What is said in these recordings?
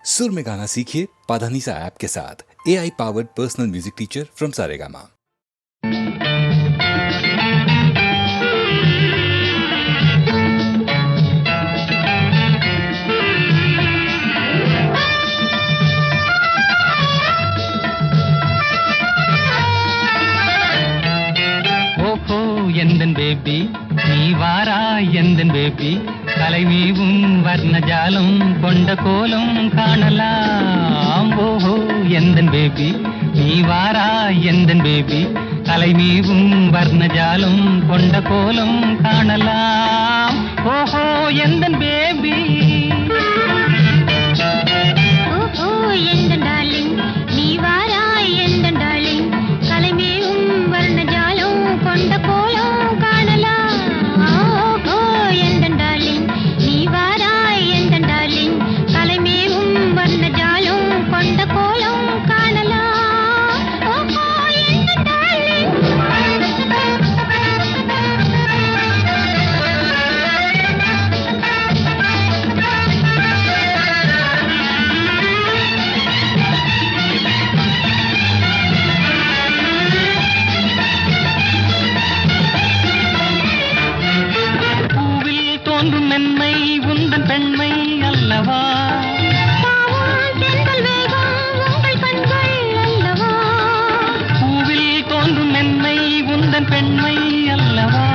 सुर में गाना सीखिए पाधानीसा ऐप के साथ। AI powered personal music teacher from Saregama. எந்தன் பேபி நீ வாரா எந்தன் பேபி கலைமீவும் வர்ணஜாலம் கொண்ட கோலம் காணலாம். ஓஹோ எந்தன் பேபி நீ வாரா எந்தன் பேபி கலைமீவும் வர்ணஜாலம் கொண்ட கோலம் காணலாம். ஓஹோ எந்தன் பேபி ஓஹோ எந்தன் டார்லிங் நீ வாரா எந்தன் டார்லிங் கலைமேவும் வர்ணஜாலம் கொண்ட கோலம் காணலாம். ஓஹோ எந்தன் டார்லிங் நீ வாரா எந்தன் டார்லிங் கலைமேவும் வர்ணஜாலம் கொண்ட கோலம் காணலாம். ஓஹோ எந்தன் டார்லிங் மென்மை உந்தன் பெண்மை அல்லவா, பூவில் தோன்றும் மென்மை உந்தன் பெண்மை அல்லவா,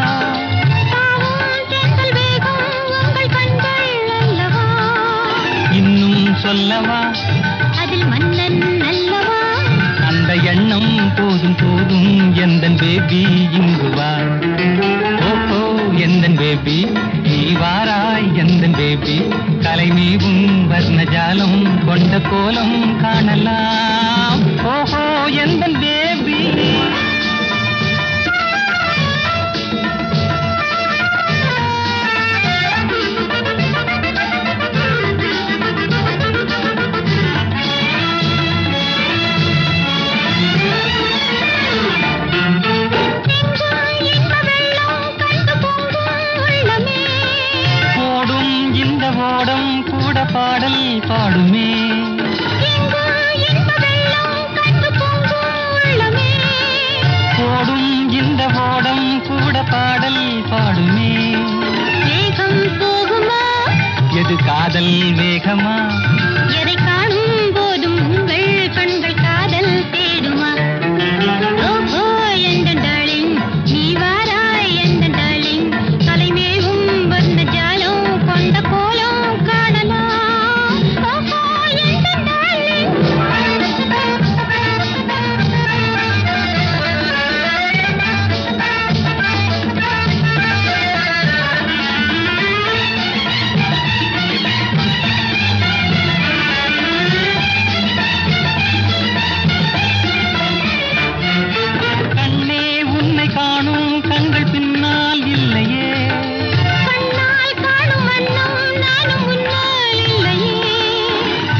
இன்னும் சொல்லவா அதில் மன்னன் அல்லவா, அந்த எண்ணம் போதும் போதும் எந்தன் பேபி இங்கு வா. ஓஹோ எந்தன் பேபி நீ வாராய் எந்தன் பேபி கலைமீவும் வர்ணஜாலம் கொண்ட கோலம் காணலாம். ஓஹோ எந்தன் பேபி ஓடம் கூட பாடல் பாடுமே, ஓடும் இந்த ஓடம் கூட பாடல் பாடுமே. வேகம் போகுமா எது காதல் வேகமா, எதை காணும் போதும் உங்கள் கண்கள் காதல் தேடுமா. ஓஹோ எந்தன் டார்லிங் நீ வாராய் எந்தன் டார்லிங் கலைமேவும் வர்ணஜாலம் கொண்ட கோலம் காணலாம். ஓஹோ எந்தன் டார்லிங் கண்ணே உன்னை காணும் கண்கள் பின்னால் இல்லையே, கண்ணால் காணும் வண்ணம் நானும் முன்னால் இல்லையே,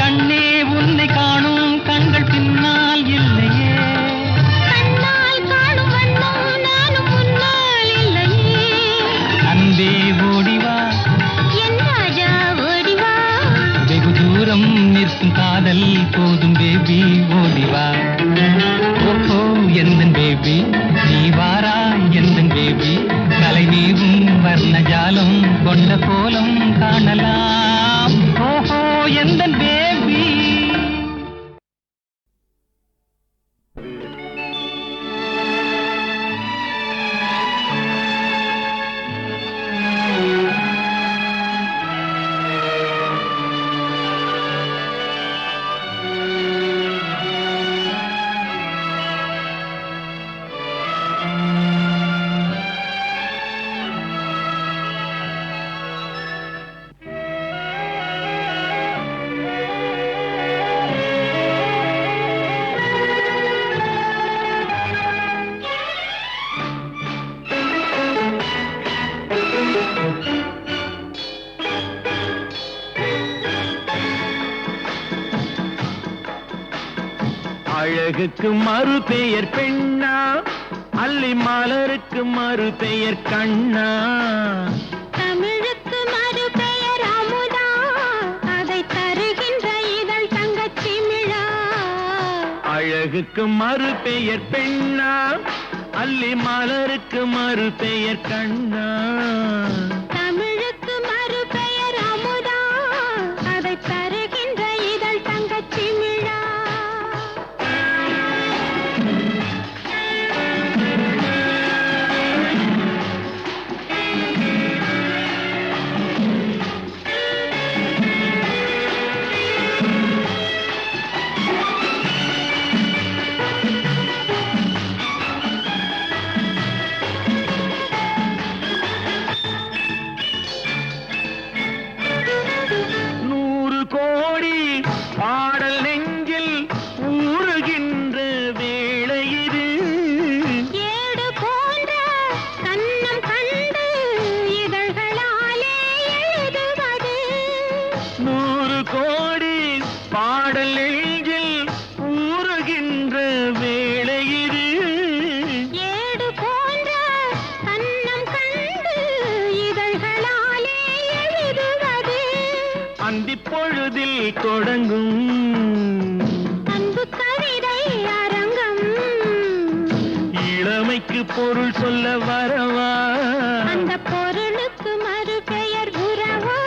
கண்ணே உன்னை காணும் கண்கள் பின்னால் இல்லையே, கண்ணால் காணும் வண்ணம் நானும் முன்னால் இல்லையே. அன்பே ஓடிவா என் ராஜா ஓடிவா வெகு தூரம் நிற்கும் காதல் போதும் பேபி ஓடிவா. ஓஹோ எந்தன் பேபி நீ வாரா எந்தன் பேபி கலைமீவும் வர்ணஜாலம் கொண்ட கோலம் காணலாம். ஓஹோ எந்தன் பேபி அழகுக்கு மறு பெயர் பெண்ணா, அல்லி மலருக்கு மறு பெயர் கண்ணா. தமிழுக்கு மறு பெயர் அமுதா, அதை தருகின்ற இதழ் அழகுக்கு மறு பெயர் பெண்ணா அல்லி மலருக்கு மறு பெயர் கண்ணா தமிழுக்கு மறு பெயர் அமுதா அதை தருகின்ற இதழ் தங்கச்சி மிழா பாடல் நெஞ்சில் ஊறுகின்ற வேளை இது ஏடு போன்ற கண்ணம் கண்டு இதழ்களாலே எழுதுவது 100 கோடி பாடல் நெஞ்சில் ஊறுகின்ற வேளை இது ஏடு போன்ற கண்ணம் கண்டு இதழ்களாலே எழுதுவது அந்திப் பொழுதில் தொடங்கும் அன்பு கவிதை அரங்கம் இளமைக்கு பொருள் சொல்ல வரவா அந்த பொருளுக்கு மறு பெயர் உறவா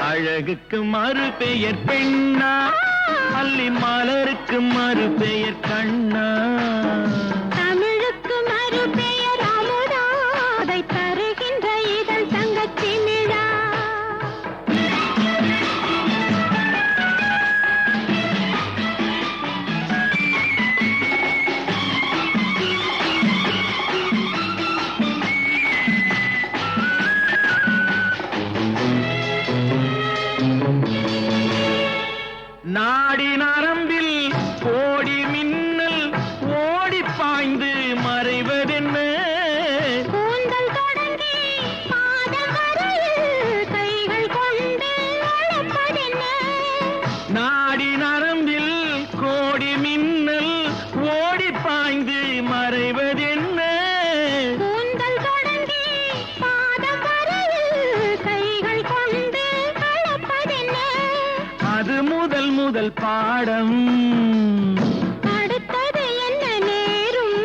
அழகுக்கு மறு பெயர் பெண்ணா அல்லி மலருக்கு மறு பெயர் கண்ணா தமிழுக்கு மறு பெயர் அமுதா அதை தருகின்ற இதழ் தங்கச்சி மிழா நாடி நரம்பில் கோடி மின்னல் ஓடி பாய்ந்து மறைவதென்ன கூந்தல் தொடங்கி பாதம் வரையில் கைகள் கொண்டு அழைப்பதென்ன நாடி நரம்பில் கோடி மின்னல் ஓடி பாய்ந்து மறைவதென்ன கூந்தல் தொடங்கி பாதம் வரையில் கைகள் கொண்டு அழைப்பதென்ன அது முதல் முதல் பாடம் அடுத்தது என்ன நேரும்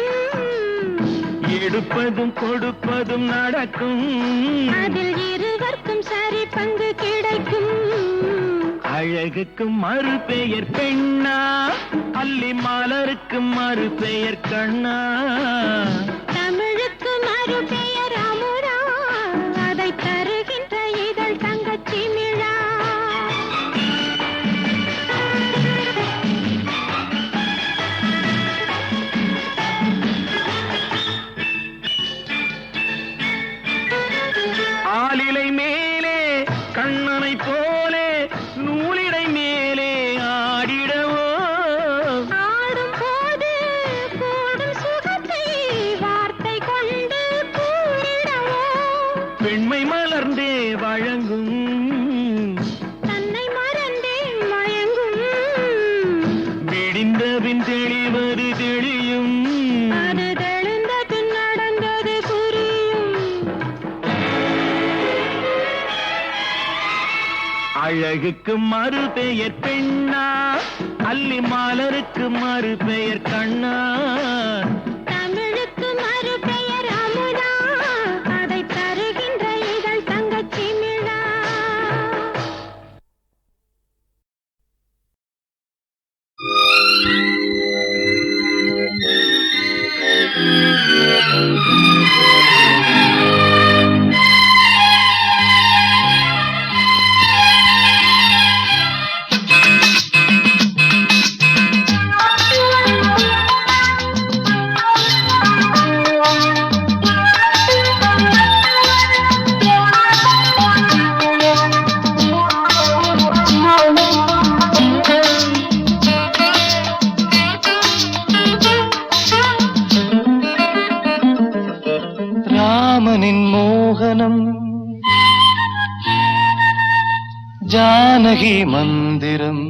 எடுப்பதும் கொடுப்பதும் நடக்கும் அதில் இருவர்க்கும் சரி பங்கு கிடைக்கும் அழகுக்கு மறு பெயர் பெண்ணா அல்லி மலருக்கு மறு பெயர் கண்ணா தமிழுக்கு மறு பெயர் அமுதா அதை தருகின்ற இதழ் தங்கச்சி மிழா ஆலிலை மேலே கண்ணனை போலே நூலிடை மேலே ஆடிடவோ ஆடும் போது கூடும் சுகத்தை வார்த்தை கொண்டு கூறிடவோ பெண்மை மலர்ந்தே வழங்கும் தன்னை மறந்தே மயங்கும் விடிந்தபின் தெளிவது தெளியும் அது தெளிந்த பின் நடந்தது புரியும் அழகுக்கு மறு பெயர் பெண்ணா அல்லி மலருக்கு மறு பெயர் கண்ணா தமிழுக்கு மறு பெயர் அமுதா அதை தருகின்ற இதழ் தங்கச்சி மிழா ராமனின் மோகனம் ஜானகி மந்திரம்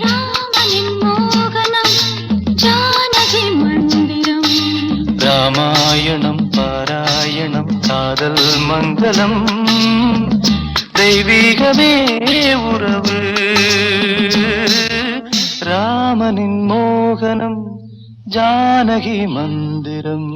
ராமனின் மோகனம் ஜானகி மந்திரம் ராமாயணம் பாராயணம் காதல் மங்களம் தெய்வீகமே உறவு ராமனின் மோகனம் ஜானகி மந்திரம்.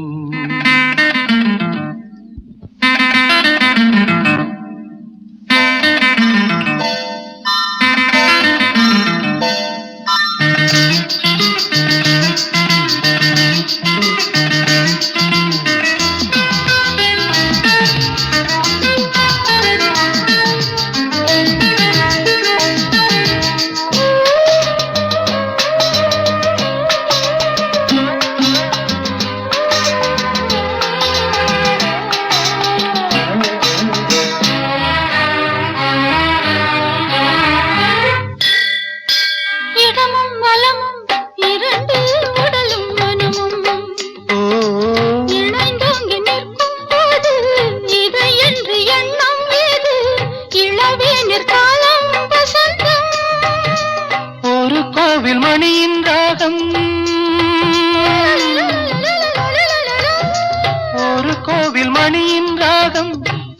ஒரு கோவில் மணியின் ராகம்,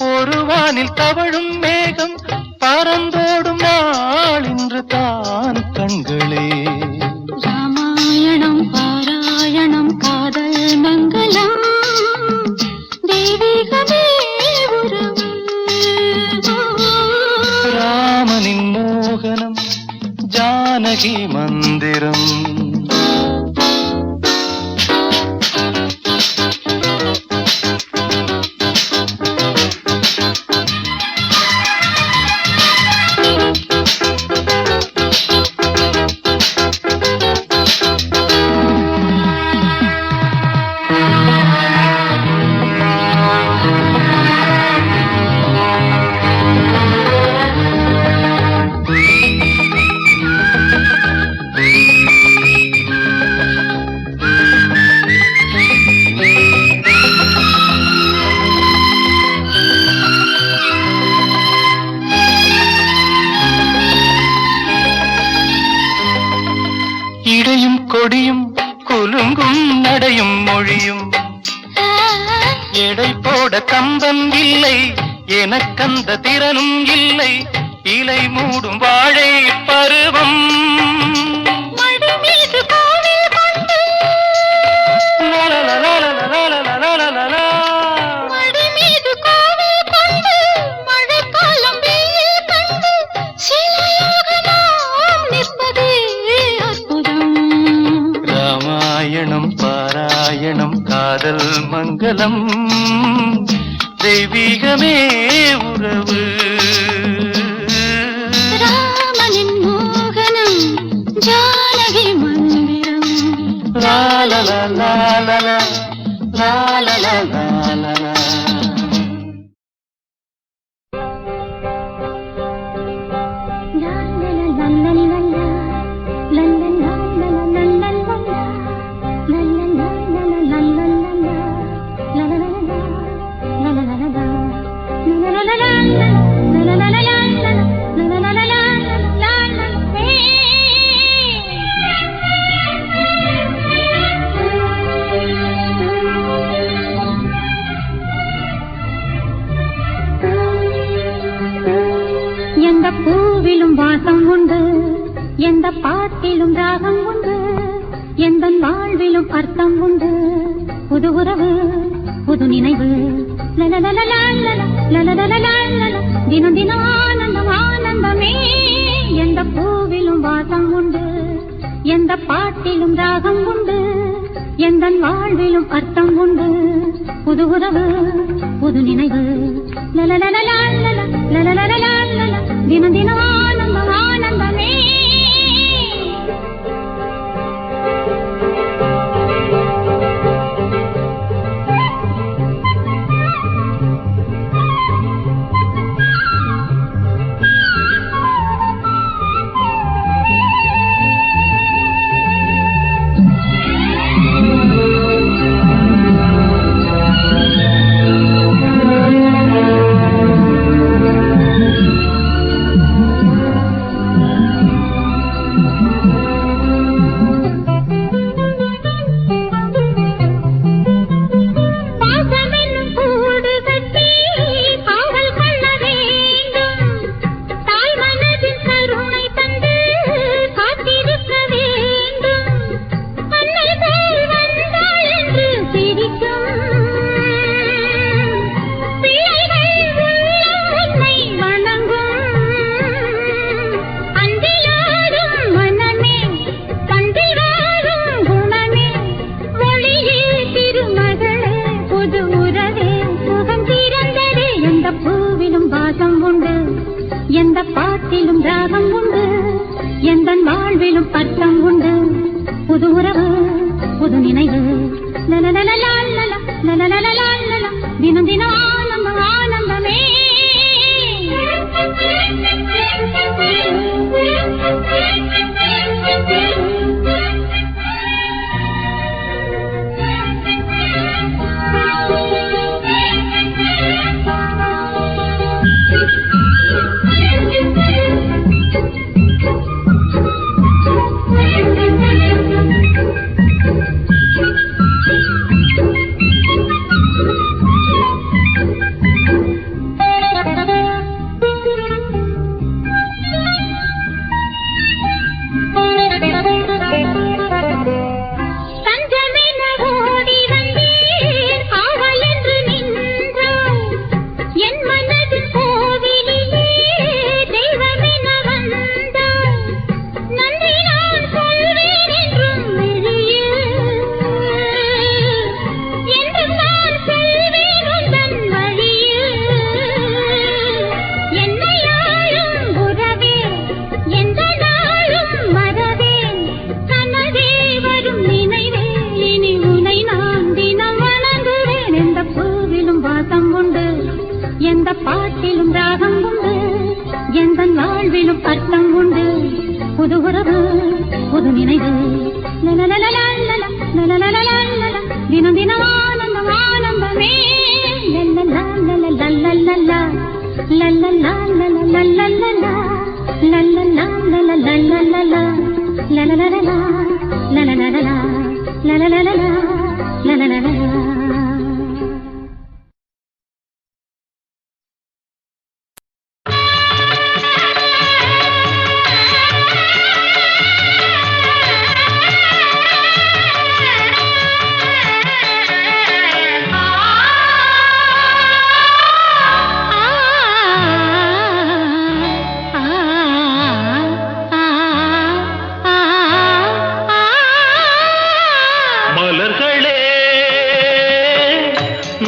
ஒரு வானில் தவழும் மேகம், பறந்தோடும் நாள் இன்று தான் கண்களே. ராமாயணம் பாராயணம் காதல் மங்களம், தெய்வீகமே உறவு. ராமனின் மோகனம் ஜானகி மந்திரம். இடையும் கொடியும் குலுங்கும் நடையும் மொழியும், எடை போட கம்பம் இல்லை எனக்கந்த திறனும் இல்லை, இலை மூடும் வாழை பருவம். ராமாயணம் பாராயணம் காதல் மங்களம், தெய்வீகமே உறவு. ராமனின் மோகனம் ஜானகி மந்திரம். லாலலா லாலலா லாலலா லாலலா. எந்த பூவிலும் வாசம் உண்டு, எந்த பாட்டிலும் ராகம் உண்டு, எந்த வாழ்விலும் அர்த்தம் உண்டு. புது உறவு புது நினைவு, தினம் தினம் ஆனந்தம் ஆனந்தமே. எந்த பூவிலும் வாசம் உண்டு, எந்த பாட்டிலும் ராகம் உண்டு, எந்த வாழ்விலும் அர்த்தம் உண்டு. புது உறவு புது நினைவு, தினம் தினம் ஆனந்தம் ஆனந்தமே. எந்த பாட்டிலும் ராகம் உண்டு, எந்த வாழ்விலும் அர்த்தம் உண்டு. புது உறவு புது நினைவு, தினம் தினம் ஆனந்தம் ஆனந்தமே. எந்த பாட்டிலும் ராகம் உண்டு, எந்த வாழ்விலும் அர்த்தம் உண்டு. புது உறவு புது நினைவு, தினம் தினம் ஆனந்தம் ஆனந்தமே.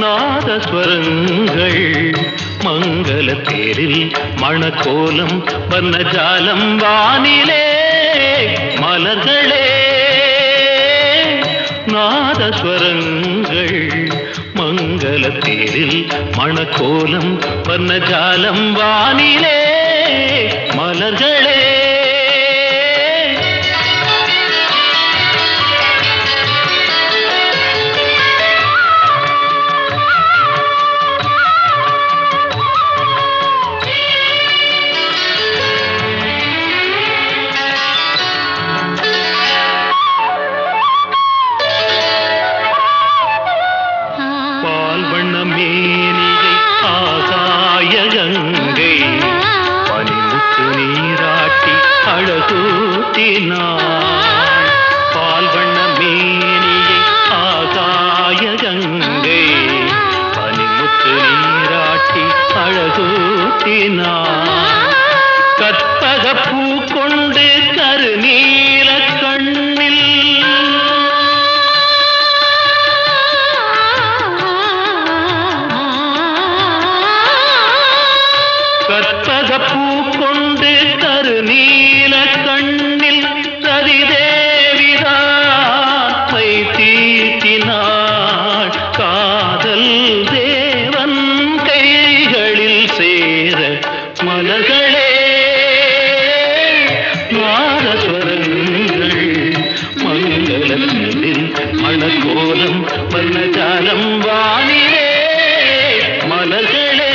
நாதஸ்வரங்கள் மங்கள தேரில் மணக்கோலம் வர்ணஜாலம் வானிலே. மலர்களே நாதஸ்வரங்கள் மங்கள தேரில் மணக்கோலம் வர்ணஜாலம் வானிலே. மலர்களே பால் வண்ண மேனியை ஆகாய கங்கை பனிமுத்து நீராட்டி அழகூட்டினான். கற்பக பூ கொண்டு கருநீல கண்ணில் கற்பக பூ கொண்டு கருநீல கண்ணில் ரதிதேவிதாய் தீட்டினாள். காதல் தேவன் கைகளில் சேர மலர்களே நாதஸ்வரங்கள் மங்களத்தில் மணக்கோலம் வர்ணஜாலம் வானிலே. மலர்களே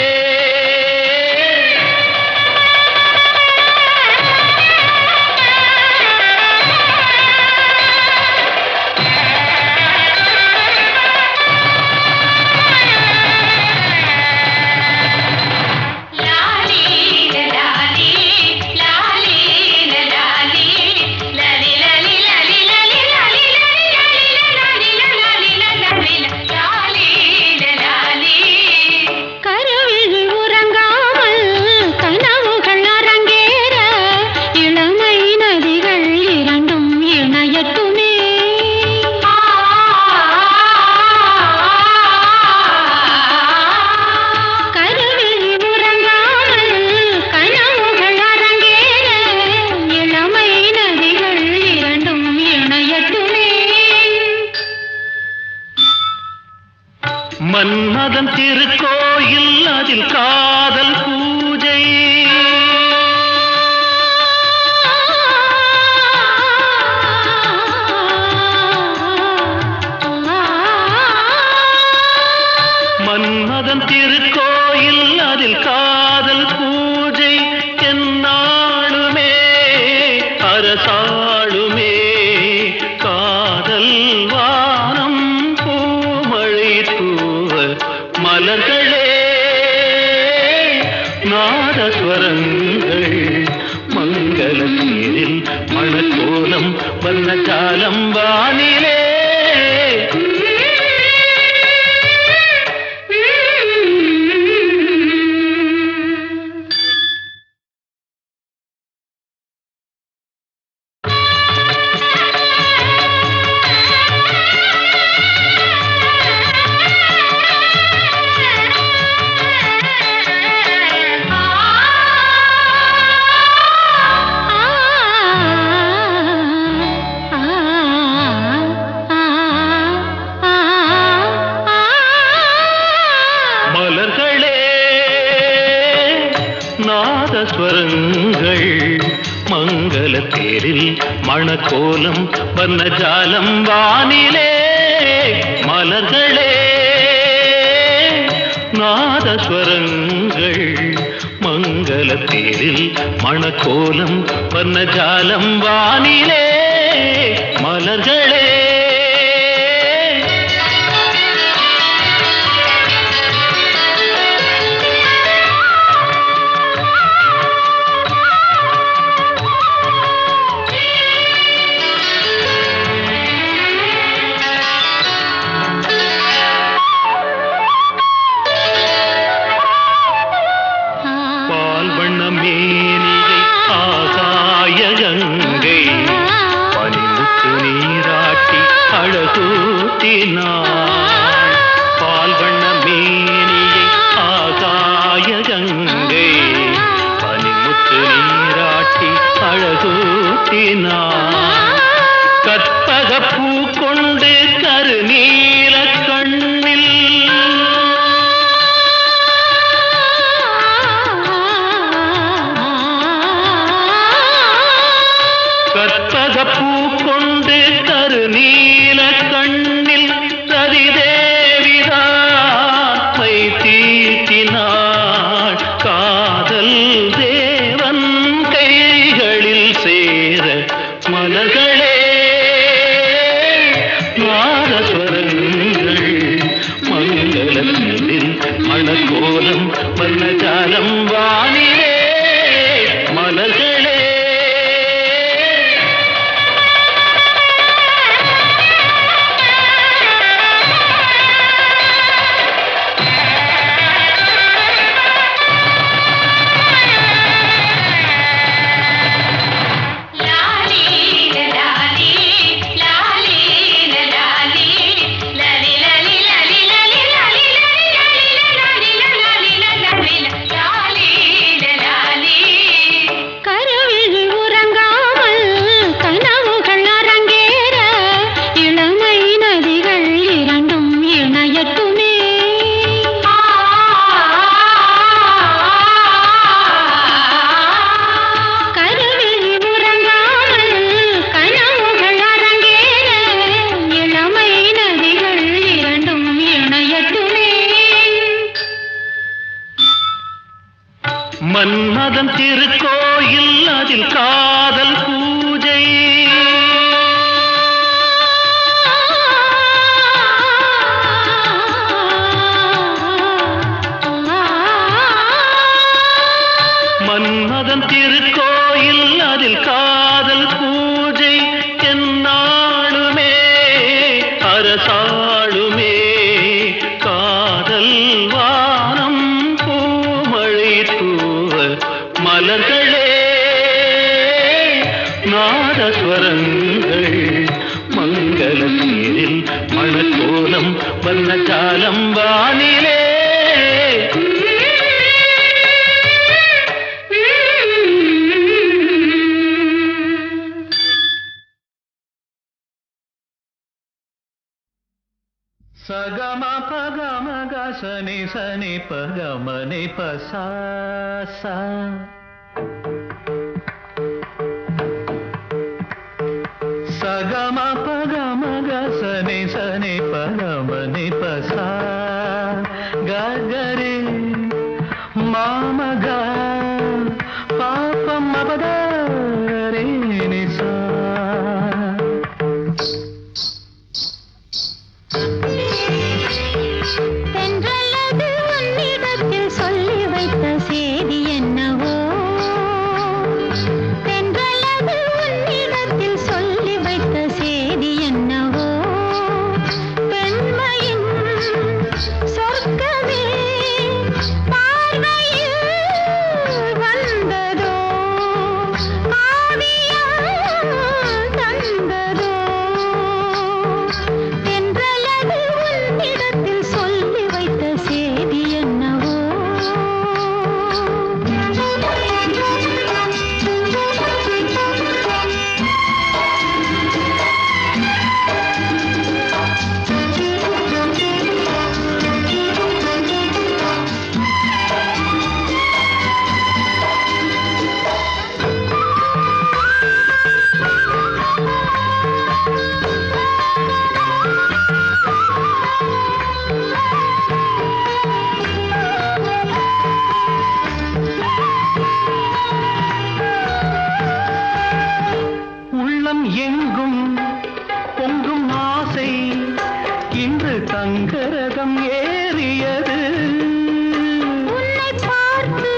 la மன்மதன் திருக்கோயில் அதில் காதல் பூஜை மன்மதன் திருக்கோயில் அதில் காதல் பூஜை என்னாளுமே அரசாளுமே காதல் வானம் பூமழை தூவ மலர்களே நாதஸ்வரங்கள் மங்கள தேரில் மணக்கோலம் வண்ணஜாலம் வானிலே நாதஸ்வரங்கள் மங்கள தேரில் மணக்கோலம் வண்ணஜாலம் வானிலே மலர்களே நாதஸ்வரங்கள் மங்கள தேரில் மணக்கோலம் வண்ணஜாலம் வானிலே மலர்களே பால் வண்ண மேனியை ஆகாய கங்கை பனிமுத்து நீராட்டி அழகூட்டினார் கற்பக பூ கொண்டு கருநீல கண்ணில் கற்பக பூ கொண்டு கருநீல கண்ணில் ரதிதேவிதாமை தீட்டினாள் காதல் தேவன் கைகளில் சேர மலர்களே நாதஸ்வரங்கள் மங்களத்தில் மணக்கோலம் வண்ணஜாலம் வானிலே மலர்களே மன்மதன் திருக்கோயில் அதில் காதல் பூஜை மன்மதன் திருக்கோயில் அதில் காதல் பூஜை என்னாளுமே அரசாளுமே காதல் வானம் பூமழை தூவ மலர்களே நாதஸ்வரங்கள் மங்கள தேரில் மணக்கோலம் வண்ணஜாலம் வானிலே சகம பகம கசனி சனி பகமனி பசா சகம பகம கசனி சனி பகமனி பசா கரி மாமக பாபம் மபதரே நிசா தென்றல்லது உன்னிடத்தில் சொல்லி வைத்த செய்தி என்னவோ தென்றல்லது உன்னிடத்தில் சொல்லி வைத்த செய்தி என்னவோ பெண்மையின் சொர்க்கமே பார்வையில் வந்ததோ காவியம் தந்ததோ தென்றல்லது உன்னிடத்தில் சொல்லி வைத்த செய்தி என்னவோ உள்ளம் எங்கும் பொங்கும் ஆசை இன்று தங்கரதம் ஏறியது உன்னை பார்த்து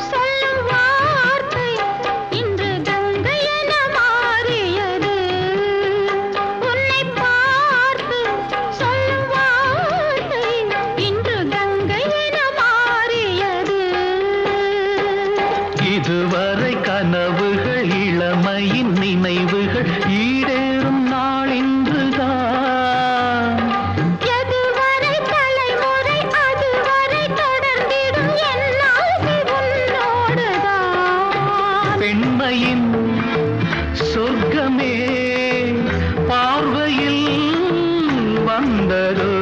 சொல்லும் வார்த்தை இன்று கங்கை என மாறியது உன்னை பார்த்து சொல்லும் வார்த்தை இன்று கங்கை என மாறியது இதுவரை கனவுகள் இளமையின் நினைவுகள் ஈடேறும் நாள் இன்றுதான் எதுவரை தலைமுறை அதுவரை தொடர்ந்திடும் என் ஆசை உன்னோடுதான் பெண்மையின் சொர்க்கமே பார்வையில் வந்ததோ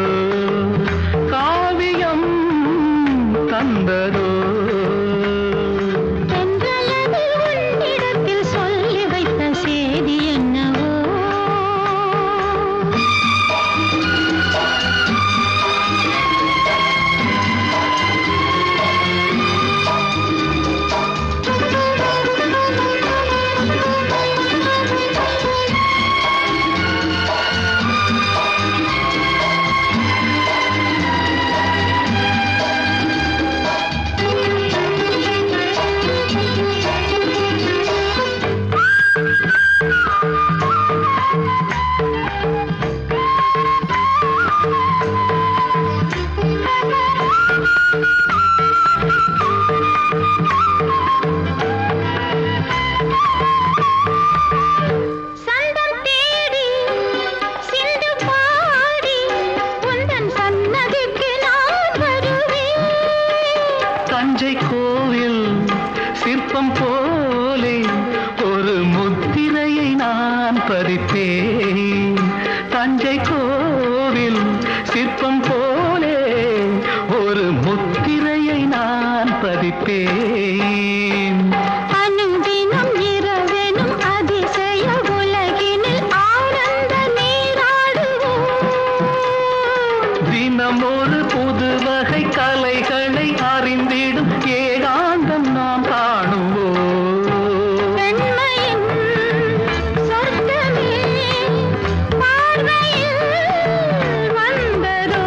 காவியம் தந்ததோ தென்றல்லது உன்னிடத்தில் சொல்லி வைத்த செய்தி என்னவோ சந்தம் தேடி சிந்து பாடி உந்தன் சன்னதிக்கு நான் வருவேன் தஞ்சை கோவில் சிற்பம் போலே ஒரு முத்திரையை நான் பதிப்பேன் தஞ்சை கோவில் சிற்பம் போலே ஒரு முத்திரையை நான் பதிப்பேன் அனுதினம் இரவெனும் அதிசய உலகினில் ஆனந்த நீராடுவோம் தினம் ஒரு புது வகை கலைகளை அறிந்திடும் ஏகாந்தம் நாம் காணுவோம் பெண்மையின் சொர்க்கமே பார்வையில் வந்ததோ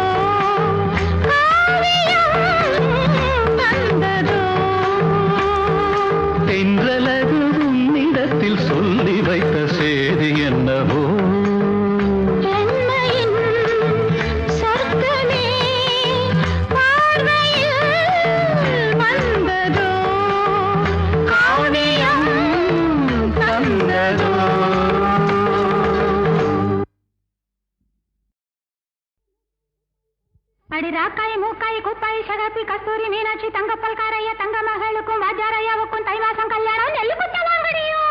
காவியம் தந்ததோ தென்றலது உன்னிடத்தில் சொல்லி வைத்த செய்தி என்னவோ பெண்மையின் சொர்க்கமே பார்வையில் வந்ததோ காவியம் தந்ததோ அடி ராக்காய் மூக்காய் குப்பாய் சகப்பி கஸ்தூரி மீனாட்சி தங்க பல்காரைய தங்க மகளுக்கும் வாஜாரையாவுக்கும் தை மாசம் கல்யாணம் நெல்லு குத்த வாங்கடியோ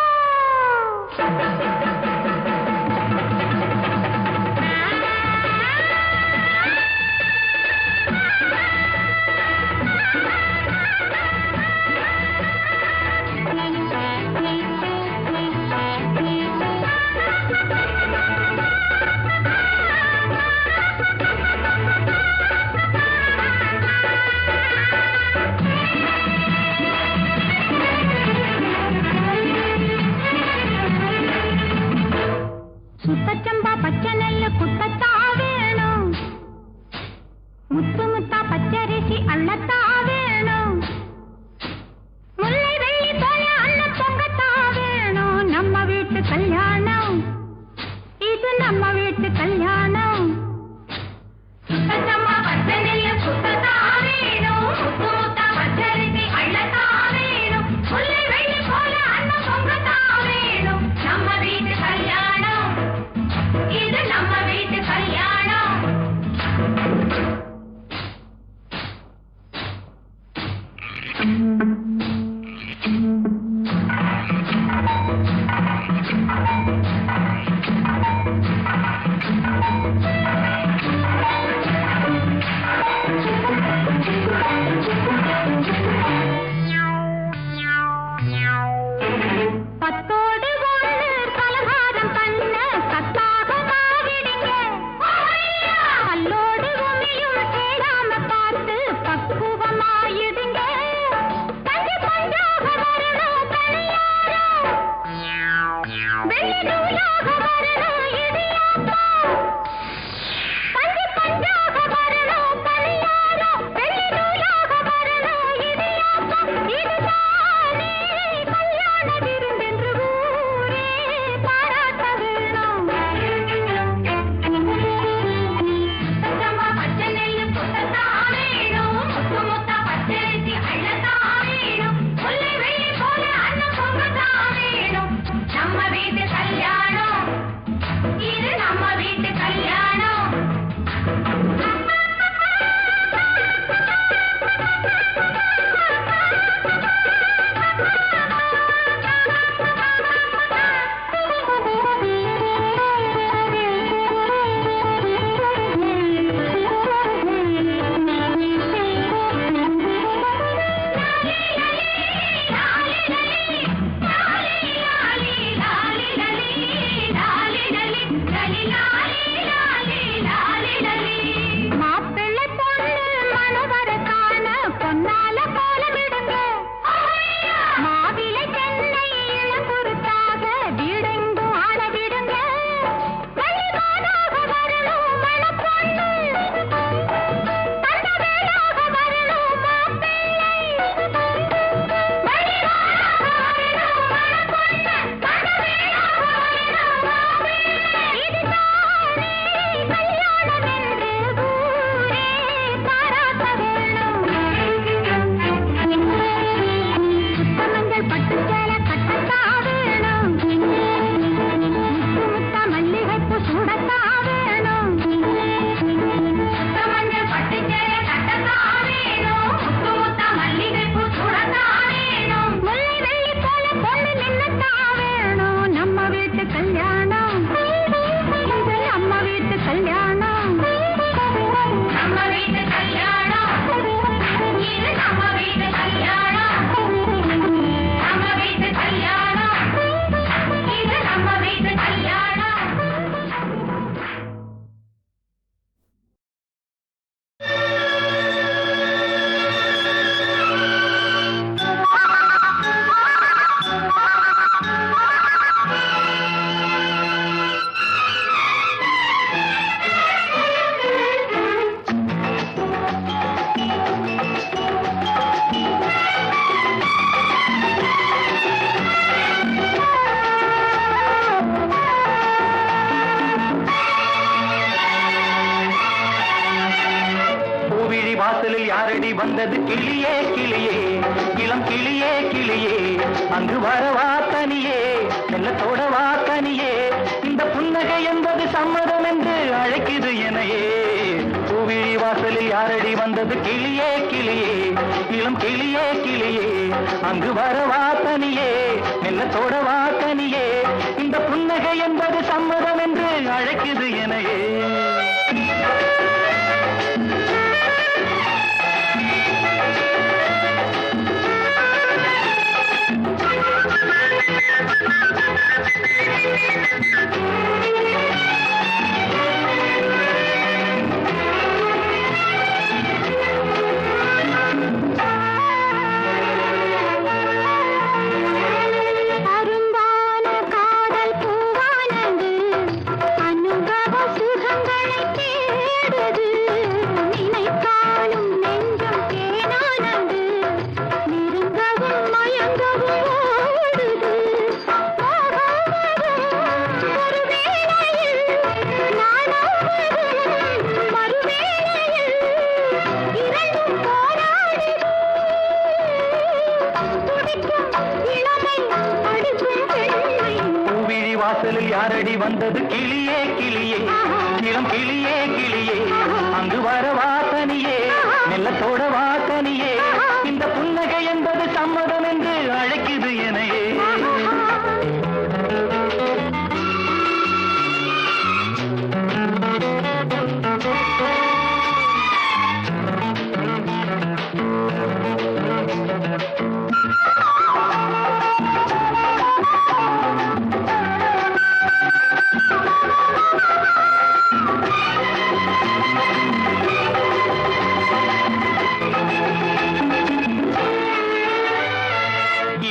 வந்தது கிளியே கிளியே இளம் கிளியே கிளியே அங்கு வரவா தனியே செல்லத்தோடவா தனியே இந்த புன்னகை என்பது சம்மதம் என்று அழைக்குது எனையே பூவிழி வாசலில் யாரடி வந்தது கிளியே கிளியே இளம் கிளியே கிளியே அங்கு வரவா தனியே மெல்லத்தோடவா தனியே இந்த புன்னகை என்பது சம்மதம் என்று அழைக்குது எனையே வாசலில் யாரடி வந்தது கிளியே கிளியே இளம் கிளியே கிளியே அங்கு வரவா தனியே மெல்லத்தோடவா தனியே இந்த புன்னகை என்பது சம்மதம் என்று அழைக்குது எனையே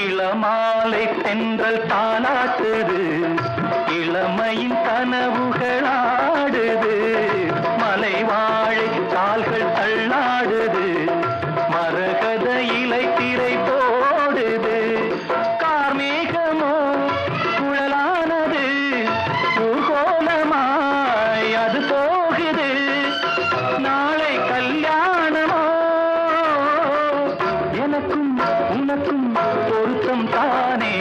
இளமாலை தென்றல் தாலாட்டுது இளமையின் கனவுகளாடுது மலை வாழை கால்கள் தள்ளாடுது மரகத இலை திரை போடுது கார்மேகமோ குழலானது பூகோளமாய் அது போகுது நாளை கல்யாணமோ எனக்கும் உனக்கும் பொருத்தம் தானே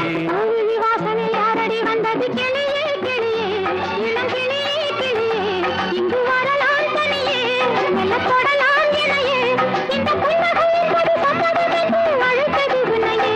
வாசனை யாரடி வந்தது கிளியே கிளியே இளம் கிளியே கிளியே இங்கு வரலாம் தனியே மெல்ல தொடலாம் இணையே இந்த புன்னகை என்பது சம்மதம் என்று அழைத்தது உன்னையே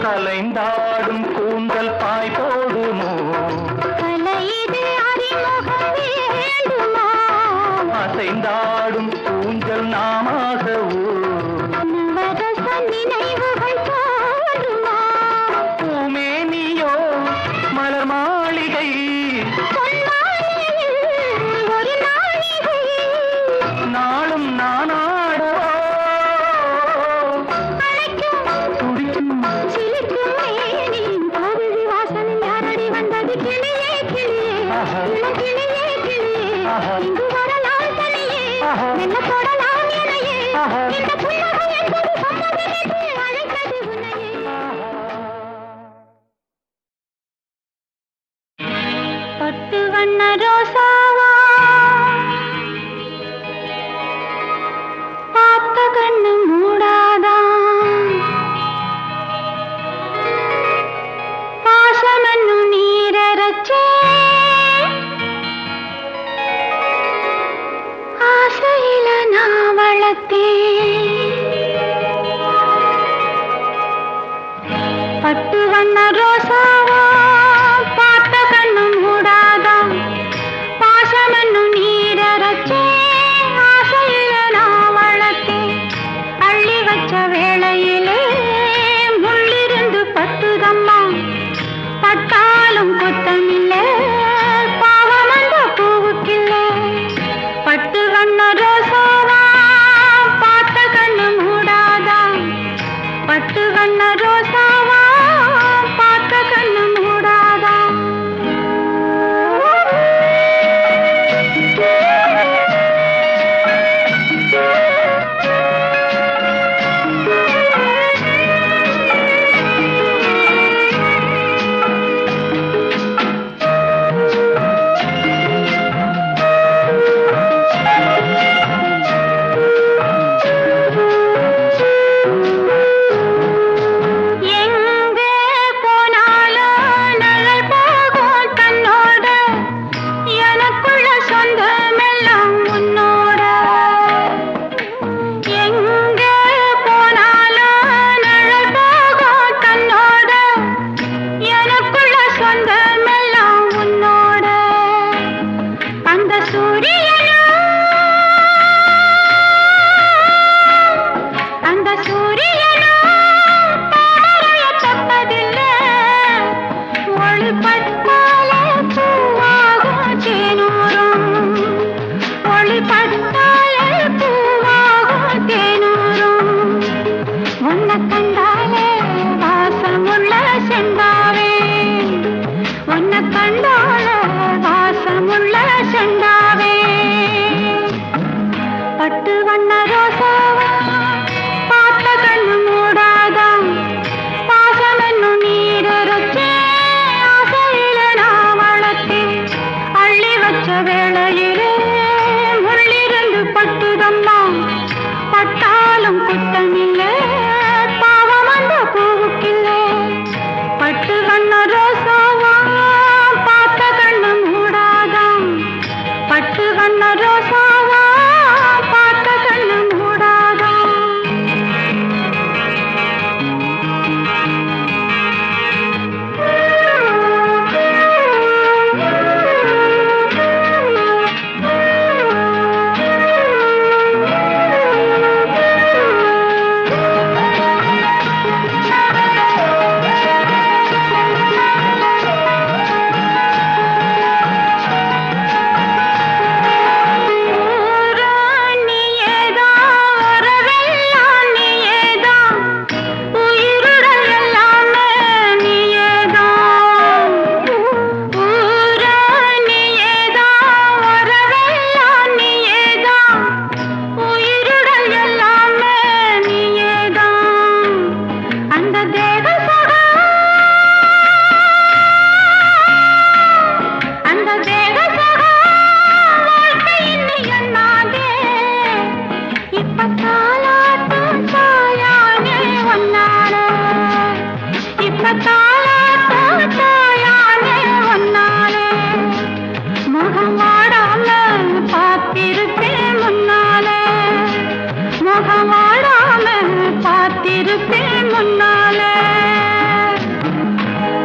கலைந்தாடும் கூந்தல் பாய் போடுமோ கலையிது அறிமுகம் வேண்டுமா அசைந்தாடும் ஊஞ்சல் நாமாகவோ நவரச நினைவுகள் தோன்றுமா பூமேனியோ மலர் மாளிகை பொன்மாலையில் ஒரு நாளிகை நாளும் நானாடவோ அழைக்கும் துடிக்கும் சிலிர்க்கும் மேனியின் கோவிலி வாசலில் யாரடி வந்தது கிளியே கிளியே இளம் கிளியே கிளியே இங்கு வரலாம் தனியே மெல்ல தொடலாம் இணையே இந்த புன்னகை என்பது சம்மதம் என்று அழைத்தது உன்னையே பட்டு வண்ண ரோசாவா பார்த்த கண்ணு மூடாதான் பாசமன்னு நீரச்சே ஆசையில நான் வளர்த்தேன் பட்டு வண்ண ரோசாவா பார்த்த கண்ணு மூடாதான் பாசமன்னு நீரச்சே ஆசையில நான் வளர்த்தேன் அள்ளி வச்ச வேளையிலே முள்ளிருந்து பட்டுதம்மா பட்டாலும் குத்தமில்லை பாவம் அந்த பூவுக்கில்லை பட்டு வண்ண ரோசாவா பார்த்த கண்ணு மூடாதான் பட்டு வண்ண ரோசாவா பார்த்த கண்ணு தொட்டாலே பூவாகும் தேனூரும் உன்னை கண்டாலே வாசமுள்ள செண்டாவே உன்னை கண்டாலே வாசமுள்ள செண்டாவே பட்டு வண்ண ரோசாவா பார்த்த கண்ணு மூடாதா பாசம் என்னும் நீரச்சே ஆசையில நான் வளர்த்தேன் அள்ளி வச்ச வேளையிலே முள்ளிருந்து பட்டுதம்மா பட்டாலும் குத்தமில்லை பாவம் அந்த பூவுக்கில்லை பட்டு வண்ண ரோசாவா பார்த்த கண்ணு மூடாதா பட்டு வண்ண ரோசாவா பார்த்த கண்ணு மூடாதா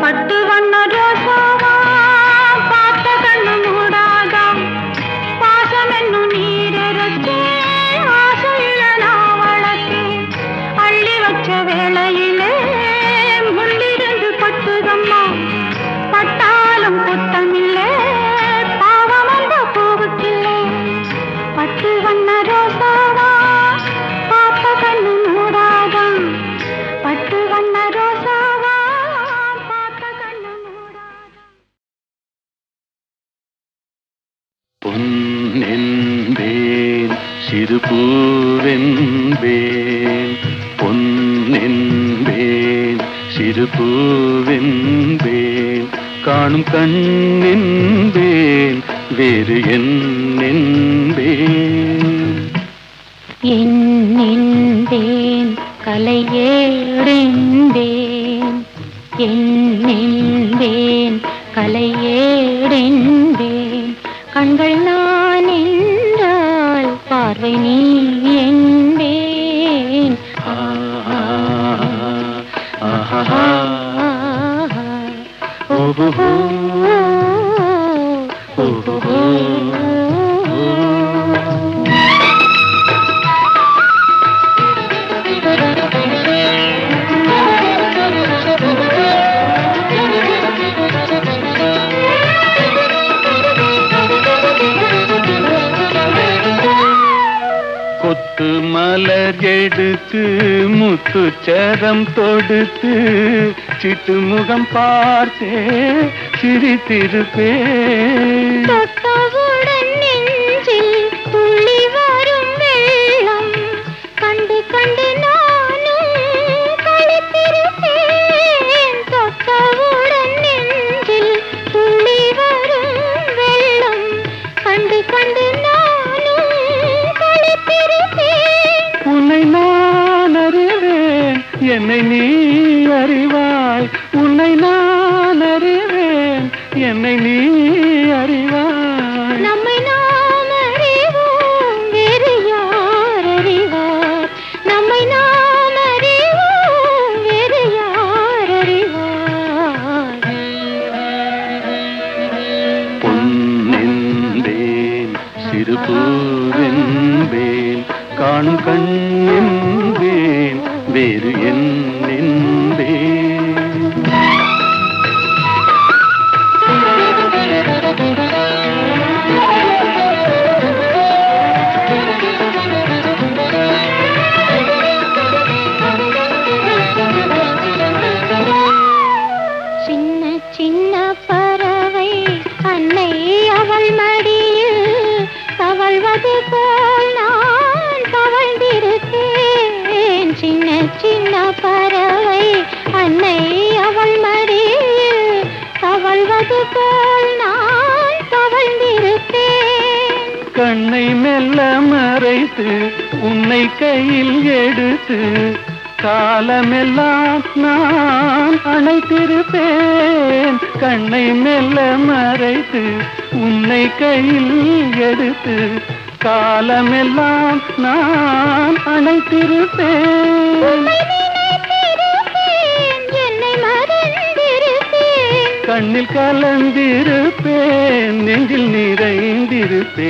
பட்டு வண்ண ரோசாவா பார்த்த கண்ணு மூடாதா பாசம் என்னும் நீரச்சே ஆசையில நான் வளர்த்தேன் அள்ளி வச்ச வேளையிலே முள்ளிருந்து பட்டுதம்மா பட்டாலும் குத்தமில்லை பாவம் அந்த பூவுக்கில்லை பட்டு வண்ண ரோசாவா பார்த்த கண்ணு மூடாதா பட்டு வண்ண ரோசாவா பார்த்த கண்ணு மூடாதா பொன்னென்பேன் சிறுபூவென்பேன் பொன்னென்பேன் சிறுபூவென்பேன் காணும் கண்ணென்பேன் வேறு என்னென்பேன் என்னென்பேன் கலையேடென்பேன் என்னென்பேன் கலையேடென்பேன் கண்கள் நான் என்றால் பார்வை நீ என்பேன் ஓஹோ கொத்து மலர் எடுத்து முத்துச்சரம் தொடுத்து சிட்டு முகம் பார்த்தே சிரித்திருப்பேன் தொட்டவுடன் நெஞ்சில் துள்ளி வரும் வெள்ளம் கண்டு கண்டு நானும் களித்திருப்பேன் தொட்டவுடன் நெஞ்சில் துள்ளி வரும் வெள்ளம் கண்டு கண்டு நானும் களித்திருப்பேன் உன்னை நான் அறிவேன் என்னை நீ அறிவாய் உன்னை நான் அறிவேன் என்னை நீ அறிவாய் நம்மை நாம் அறிவோம் வேறு யார் அறிவார் நம்மை நாம் அறிவோம் வேறு யார் அறிவார் பொன்னென்பேன் சிறுபூவென்பேன் காணும் கண்ணென்பேன் வேறு என்னென்பேன் எடுத்து உன்னை கையில் எடுத்து காலமெல்லாம் நான் அணைத்திருப்பேன். கண்ணை மெல்ல மறைத்து உன்னை கையில் எடுத்து காலமெல்லாம் நான் அணைத்திருப்பேன். உன்னை நினைத்திருப்பேன், என்னை மறந்திருப்பேன். கண்ணில் கலந்திருப்பேன், நெஞ்சில் நிறைந்திருப்பேன்.